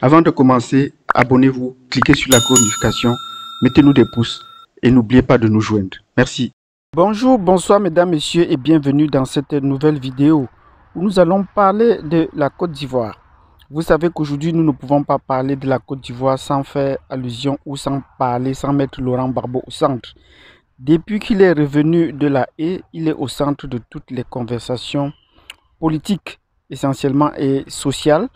Avant de commencer, abonnez-vous, cliquez sur la notification, mettez-nous des pouces et n'oubliez pas de nous joindre. Merci. Bonjour, bonsoir mesdames, messieurs et bienvenue dans cette nouvelle vidéo où nous allons parler de la Côte d'Ivoire. Vous savez qu'aujourd'hui nous ne pouvons pas parler de la Côte d'Ivoire sans faire allusion ou sans mettre Laurent Gbagbo au centre. Depuis qu'il est revenu de la haie, il est au centre de toutes les conversations politiques essentiellement et sociales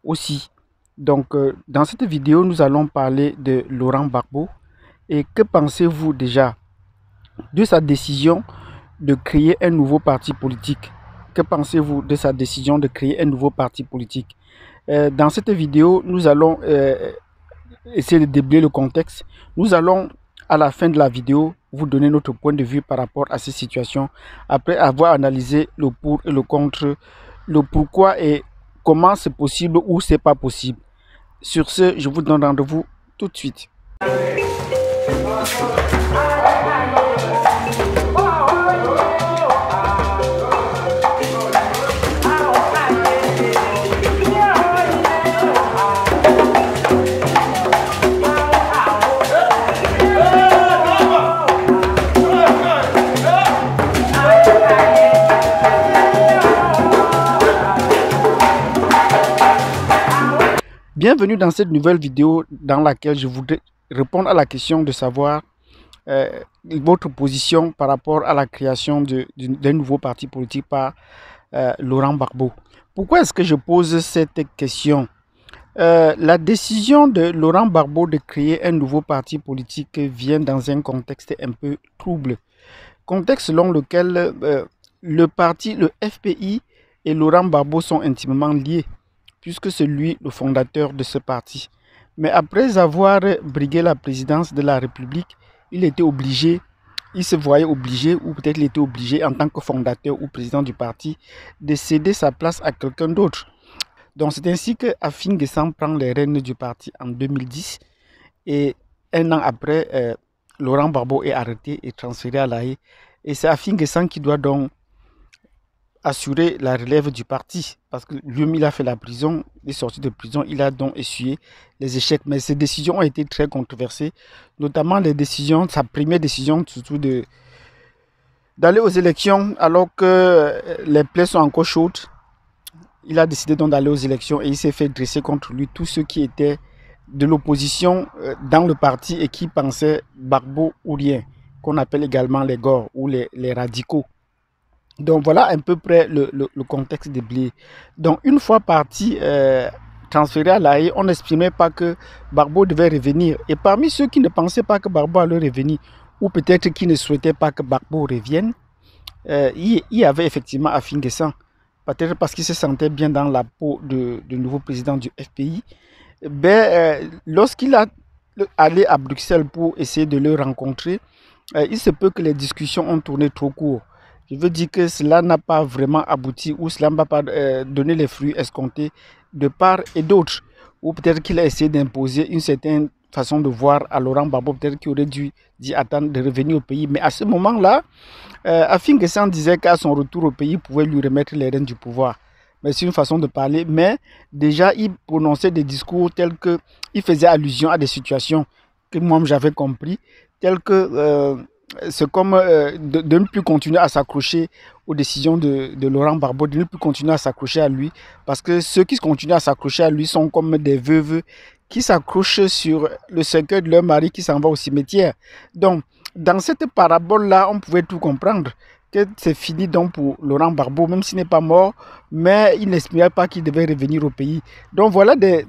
aussi. Donc dans cette vidéo nous allons parler de Laurent Gbagbo. Et que pensez-vous déjà de sa décision de créer un nouveau parti politique? Que pensez-vous de sa décision de créer un nouveau parti politique? Dans cette vidéo, nous allons essayer de déblayer le contexte. Nous allons, à la fin de la vidéo, vous donner notre point de vue par rapport à ces situations, après avoir analysé le pour et le contre, le pourquoi et comment c'est possible ou c'est pas possible. Sur ce, je vous donne rendez-vous tout de suite. Bienvenue dans cette nouvelle vidéo dans laquelle je voudrais répondre à la question de savoir votre position par rapport à la création d'un nouveau parti politique par Laurent Gbagbo. Pourquoi est-ce que je pose cette question? La décision de Laurent Gbagbo de créer un nouveau parti politique vient dans un contexte un peu trouble. Contexte selon lequel le FPI et Laurent Gbagbo sont intimement liés, puisque c'est lui le fondateur de ce parti. Mais après avoir brigué la présidence de la République, il se voyait obligé, ou peut-être il était obligé en tant que fondateur ou président du parti, de céder sa place à quelqu'un d'autre. Donc c'est ainsi que Afin N'Guessan prend les rênes du parti en 2010 et un an après, Laurent Gbagbo est arrêté et transféré à La Haye. Et c'est Afin N'Guessan qui doit donc assurer la relève du parti, parce que lui-même il a fait la prison, il est sorti de prison, il a donc essuyé les échecs. Mais ces décisions ont été très controversées, notamment sa première décision surtout d'aller aux élections alors que les plaies sont encore chaudes. Il a décidé donc d'aller aux élections et il s'est fait dresser contre lui tous ceux qui étaient de l'opposition dans le parti et qui pensaient Gbagbo ou rien, qu'on appelle également les gors ou les radicaux. Donc voilà à peu près le contexte de Blé. Donc une fois parti, transféré à La Haye, on n'estimait pas que Gbagbo devait revenir. Et parmi ceux qui ne pensaient pas que Gbagbo allait revenir, ou peut-être qui ne souhaitaient pas que Gbagbo revienne, il y avait effectivement Afin N'Guessan. Peut-être parce qu'il se sentait bien dans la peau du nouveau président du FPI. Lorsqu'il a allé à Bruxelles pour essayer de le rencontrer, il se peut que les discussions ont tourné trop court. Je veux dire que cela n'a pas vraiment abouti ou cela n'a pas donné les fruits escomptés de part et d'autre. Ou peut-être qu'il a essayé d'imposer une certaine façon de voir à Laurent Gbagbo, peut-être qu'il aurait dû attendre de revenir au pays. Mais à ce moment-là, Afin N'Guessan disait qu'à son retour au pays, il pouvait lui remettre les rênes du pouvoir. Mais c'est une façon de parler. Mais déjà, il prononçait des discours tels que il faisait allusion à des situations que moi-même j'avais compris, tels que c'est comme de ne plus continuer à s'accrocher aux décisions de Laurent Gbagbo, de ne plus continuer à s'accrocher à lui, parce que ceux qui continuent à s'accrocher à lui sont comme des veuves qui s'accrochent sur le cercueil de leur mari qui s'en va au cimetière. Donc, dans cette parabole-là, on pouvait tout comprendre, que c'est fini donc pour Laurent Gbagbo, même s'il n'est pas mort, mais il n'espérait pas qu'il devait revenir au pays. Donc voilà des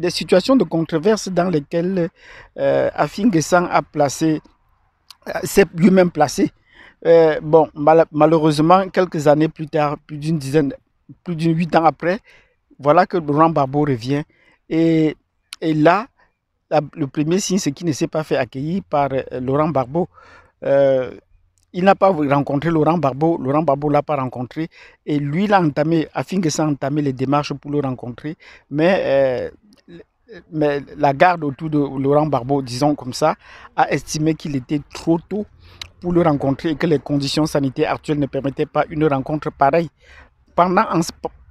situations de controverse dans lesquelles Afin N'Guessan s'est lui-même placé. Malheureusement, quelques années plus tard, plus d'une 8 ans après, voilà que Laurent Gbagbo revient. Et là, le premier signe, c'est qu'il ne s'est pas fait accueillir par Laurent Gbagbo. Il n'a pas rencontré Laurent Gbagbo ne l'a pas rencontré. Et lui, il a entamé, Afin N'Guessan a entamé les démarches pour le rencontrer. Mais la garde autour de Laurent Gbagbo, disons comme ça, a estimé qu'il était trop tôt pour le rencontrer et que les conditions sanitaires actuelles ne permettaient pas une rencontre pareille.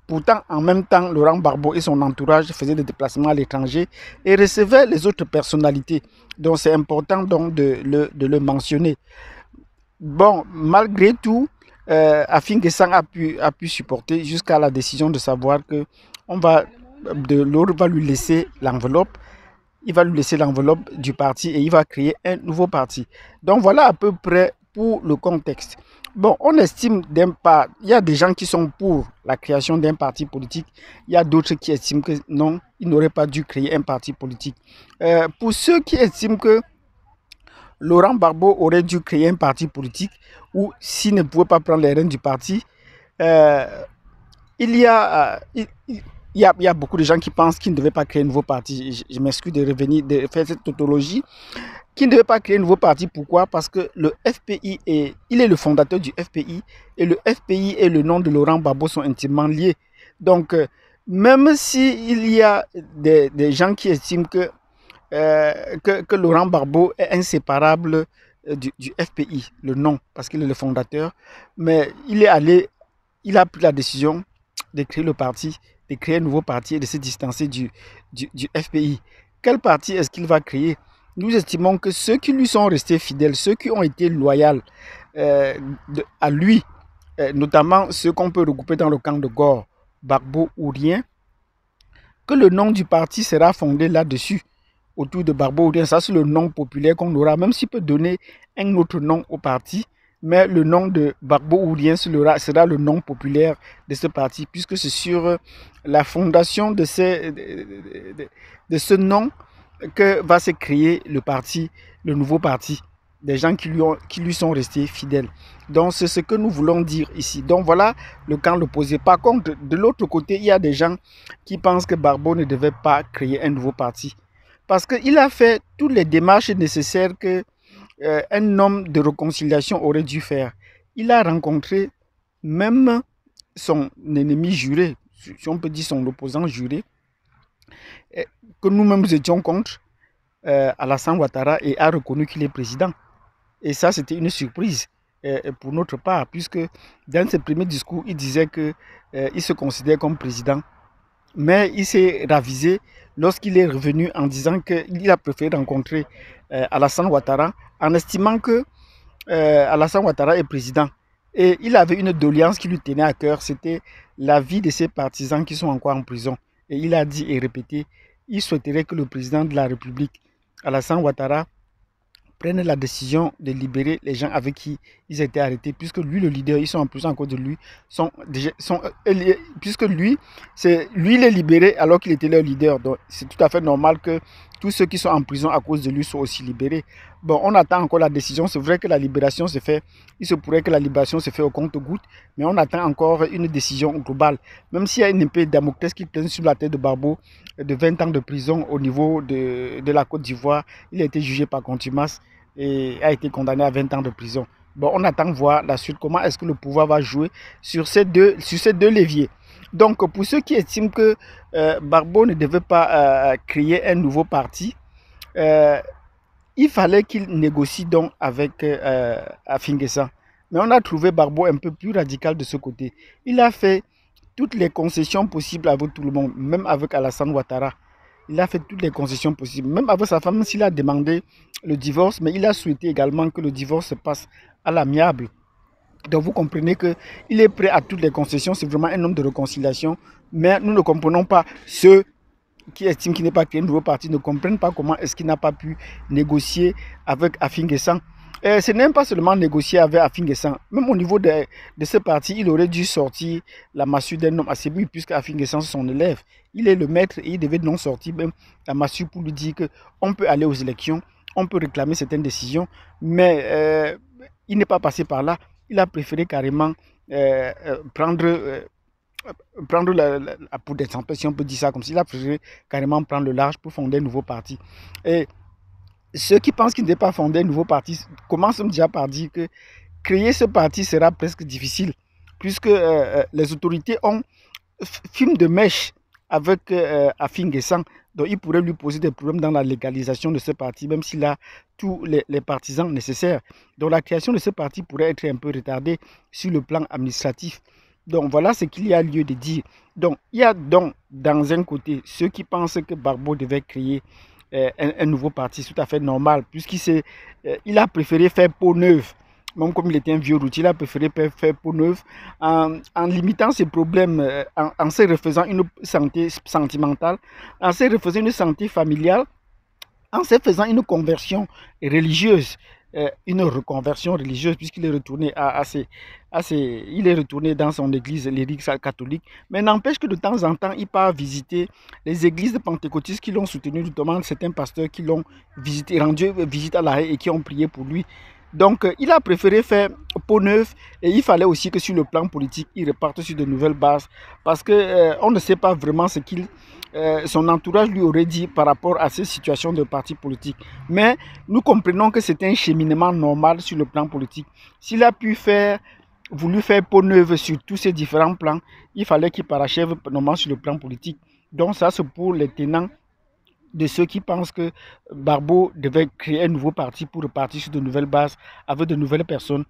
Pourtant, en même temps, Laurent Gbagbo et son entourage faisaient des déplacements à l'étranger et recevaient les autres personnalités. Donc, c'est important donc, de le mentionner. Bon, malgré tout, Afin Guessang a pu supporter jusqu'à la décision de savoir que l'autre va lui laisser l'enveloppe. Il va lui laisser l'enveloppe du parti et il va créer un nouveau parti. Donc voilà à peu près pour le contexte. Bon, on estime d'un part, il y a des gens qui sont pour la création d'un parti politique. Il y a d'autres qui estiment que non, il n'aurait pas dû créer un parti politique. Pour ceux qui estiment que Laurent Gbagbo aurait dû créer un parti politique ou s'il ne pouvait pas prendre les rênes du parti, euh, il y a, il y a beaucoup de gens qui pensent qu'il ne devait pas créer un nouveau parti. Je m'excuse de revenir, de faire cette tautologie. Qu'il ne devait pas créer un nouveau parti. Pourquoi? Parce que le FPI, il est le fondateur du FPI et le FPI et le nom de Laurent Gbagbo sont intimement liés. Donc, même s'il y a des gens qui estiment que Laurent Gbagbo est inséparable du FPI, le nom, parce qu'il est le fondateur, mais il a pris la décision de créer le parti, de créer un nouveau parti et de se distancer du FPI. Quel parti est-ce qu'il va créer? Nous estimons que ceux qui lui sont restés fidèles, ceux qui ont été loyaux à lui, notamment ceux qu'on peut regrouper dans le camp de Gore, Gbagbo ou rien, que le nom du parti sera fondé là-dessus, autour de Gbagbo ou rien. Ça, c'est le nom populaire qu'on aura, même s'il peut donner un autre nom au parti. Mais le nom de Gbagbo ou rien sera le nom populaire de ce parti, puisque c'est sur la fondation de ce nom que va se créer le parti, le nouveau parti, des gens qui lui sont restés fidèles. Donc c'est ce que nous voulons dire ici. Donc voilà le camp opposé. Par contre, de l'autre côté, il y a des gens qui pensent que Gbagbo ne devait pas créer un nouveau parti. Parce qu'il a fait toutes les démarches nécessaires qu'un homme de réconciliation aurait dû faire. Il a rencontré même son ennemi juré, si on peut dire son opposant juré, que nous-mêmes étions contre, Alassane Ouattara, et a reconnu qu'il est président. Et ça, c'était une surprise pour notre part, puisque dans ses premiers discours, il disait qu'il se considère comme président. Mais il s'est ravisé lorsqu'il est revenu en disant qu'il a préféré rencontrer Alassane Ouattara en estimant que Alassane Ouattara est président. Et il avait une doléance qui lui tenait à cœur, c'était la vie de ses partisans qui sont encore en prison. Et il a dit et répété, il souhaiterait que le président de la République, Alassane Ouattara, prennent la décision de libérer les gens avec qui ils étaient arrêtés, puisque lui, le leader, ils sont en prison à cause de lui, puisque lui, c'est lui les libéré alors qu'il était leur leader. Donc, c'est tout à fait normal que tous ceux qui sont en prison à cause de lui soient aussi libérés. Bon, on attend encore la décision. C'est vrai que la libération se fait, il se pourrait que la libération se fait au compte-gouttes, mais on attend encore une décision globale. Même s'il y a une épée de Damoclès qui plane sur la tête de Gbagbo de 20 ans de prison au niveau de la Côte d'Ivoire, il a été jugé par contumace et a été condamné à 20 ans de prison. Bon, on attend voir la suite, comment est-ce que le pouvoir va jouer sur ces deux leviers. Donc, pour ceux qui estiment que Gbagbo ne devait pas créer un nouveau parti, il fallait qu'il négocie donc avec Afin Guessang. Mais on a trouvé Gbagbo un peu plus radical de ce côté. Il a fait toutes les concessions possibles avec tout le monde, même avec Alassane Ouattara. Il a fait toutes les concessions possibles, même avec sa femme, s'il a demandé le divorce, mais il a souhaité également que le divorce se passe à l'amiable. Donc vous comprenez qu'il est prêt à toutes les concessions, c'est vraiment un homme de réconciliation, mais nous ne comprenons pas ceux qui estiment qu'il n'est pas créé un nouveau parti, ne comprennent pas comment est-ce qu'il n'a pas pu négocier avec Afin Guessang. Ce n'est pas seulement négocier avec Afin Guessang. Même au niveau de ce parti, il aurait dû sortir la massue d'un homme assez mûr, puisque Afin Guessang, c'est son élève. Il est le maître et il devait non sortir même la massue pour lui dire qu'on peut aller aux élections, on peut réclamer certaines décisions, mais il n'est pas passé par là. Il a préféré carrément prendre la poudre d'escampette, si on peut dire ça comme ça. Il a préféré carrément prendre le large pour fonder un nouveau parti. Et ceux qui pensent qu'il ne devait pas fonder un nouveau parti commencent déjà par dire que créer ce parti sera presque difficile, puisque les autorités ont film de mèche avec Afin Guessang, donc il pourrait lui poser des problèmes dans la légalisation de ce parti, même s'il a tous les partisans nécessaires. Donc la création de ce parti pourrait être un peu retardée sur le plan administratif. Donc voilà ce qu'il y a lieu de dire. Donc il y a donc dans un côté ceux qui pensent que Barbeau devait créer un nouveau parti, c'est tout à fait normal, il a préféré faire peau neuve. Même comme il était un vieux routier, il a préféré faire peau neuve en limitant ses problèmes, en se refaisant une santé sentimentale, en se refaisant une santé familiale, en se faisant une conversion religieuse, une reconversion religieuse, puisqu'il est retourné il est retourné dans son église, l'église catholique. Mais n'empêche que de temps en temps, il part visiter les églises de pentecôtistes qui l'ont soutenu, notamment certains pasteurs qui l'ont visité, rendu visite à l'arrêt et qui ont prié pour lui. Donc, il a préféré faire peau neuve et il fallait aussi que sur le plan politique, il reparte sur de nouvelles bases parce qu'on ne sait pas vraiment ce qu'il son entourage lui aurait dit par rapport à ces situations de parti politique. Mais nous comprenons que c'est un cheminement normal sur le plan politique. S'il a voulu faire peau neuve sur tous ces différents plans, il fallait qu'il parachève normalement sur le plan politique. Donc ça, c'est pour les tenants de ceux qui pensent que Barbeau devait créer un nouveau parti pour repartir sur de nouvelles bases avec de nouvelles personnes.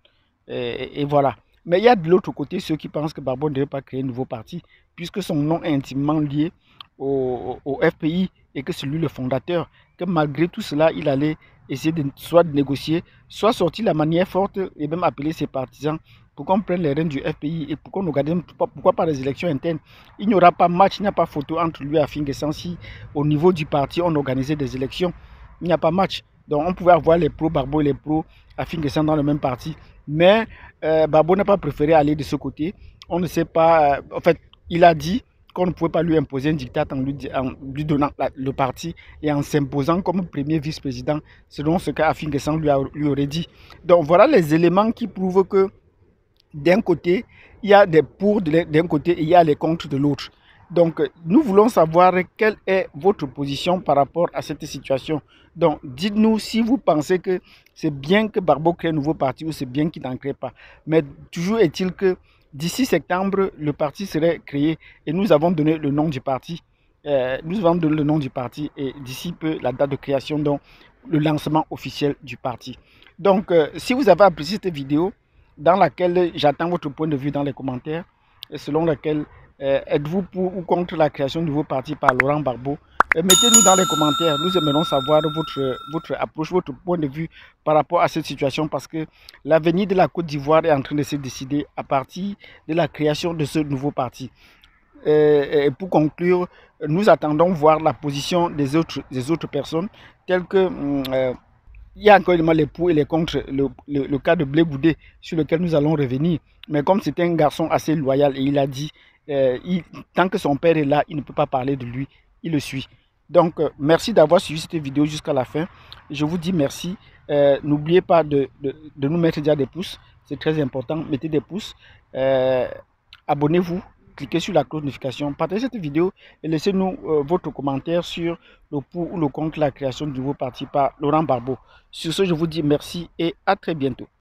Et voilà. Mais il y a de l'autre côté ceux qui pensent que Barbeau ne devait pas créer un nouveau parti, puisque son nom est intimement lié au FPI et que c'est lui le fondateur, que malgré tout cela, il allait essayer soit de négocier, soit sortir la manière forte et même appeler ses partisans pour qu'on prenne les rênes du FPI et pour qu'on organise, pourquoi pas les élections internes. Il n'y aura pas match, il n'y a pas photo entre lui et Afin-Guessan si au niveau du parti on organisait des élections. Il n'y a pas match. Donc on pouvait avoir les pros Barbeau et les pros Afin-Guessan dans le même parti. Mais Barbeau n'a pas préféré aller de ce côté. On ne sait pas. En fait, il a dit qu'on ne pouvait pas lui imposer un diktat en lui donnant le parti et en s'imposant comme premier vice-président, selon ce qu'Afin-Guessan lui aurait dit. Donc voilà les éléments qui prouvent que d'un côté, il y a des pour d'un côté et il y a les contre de l'autre. Donc, nous voulons savoir quelle est votre position par rapport à cette situation. Donc, dites-nous si vous pensez que c'est bien que Barbeau crée un nouveau parti ou c'est bien qu'il n'en crée pas. Mais toujours est-il que d'ici septembre, le parti serait créé et nous avons donné le nom du parti. Nous avons donné le nom du parti et d'ici peu, la date de création, donc le lancement officiel du parti. Donc, si vous avez apprécié cette vidéo, dans laquelle j'attends votre point de vue dans les commentaires, et selon laquelle êtes-vous pour ou contre la création de nouveau parti par Laurent Barbeau. Mettez-nous dans les commentaires, nous aimerons savoir votre approche, votre point de vue par rapport à cette situation parce que l'avenir de la Côte d'Ivoire est en train de se décider à partir de la création de ce nouveau parti. Et pour conclure, nous attendons voir la position des autres personnes telles que il y a encore les pour et les contre, le cas de Blé Goudé sur lequel nous allons revenir. Mais comme c'est un garçon assez loyal et il a dit, tant que son père est là, il ne peut pas parler de lui, il le suit. Donc, merci d'avoir suivi cette vidéo jusqu'à la fin. Je vous dis merci. N'oubliez pas de nous mettre déjà des pouces, c'est très important. Mettez des pouces. Abonnez-vous. Cliquez sur la cloche de notification, partagez cette vidéo et laissez-nous votre commentaire sur le pour ou le contre la création du nouveau parti par Laurent Barbeau. Sur ce, je vous dis merci et à très bientôt.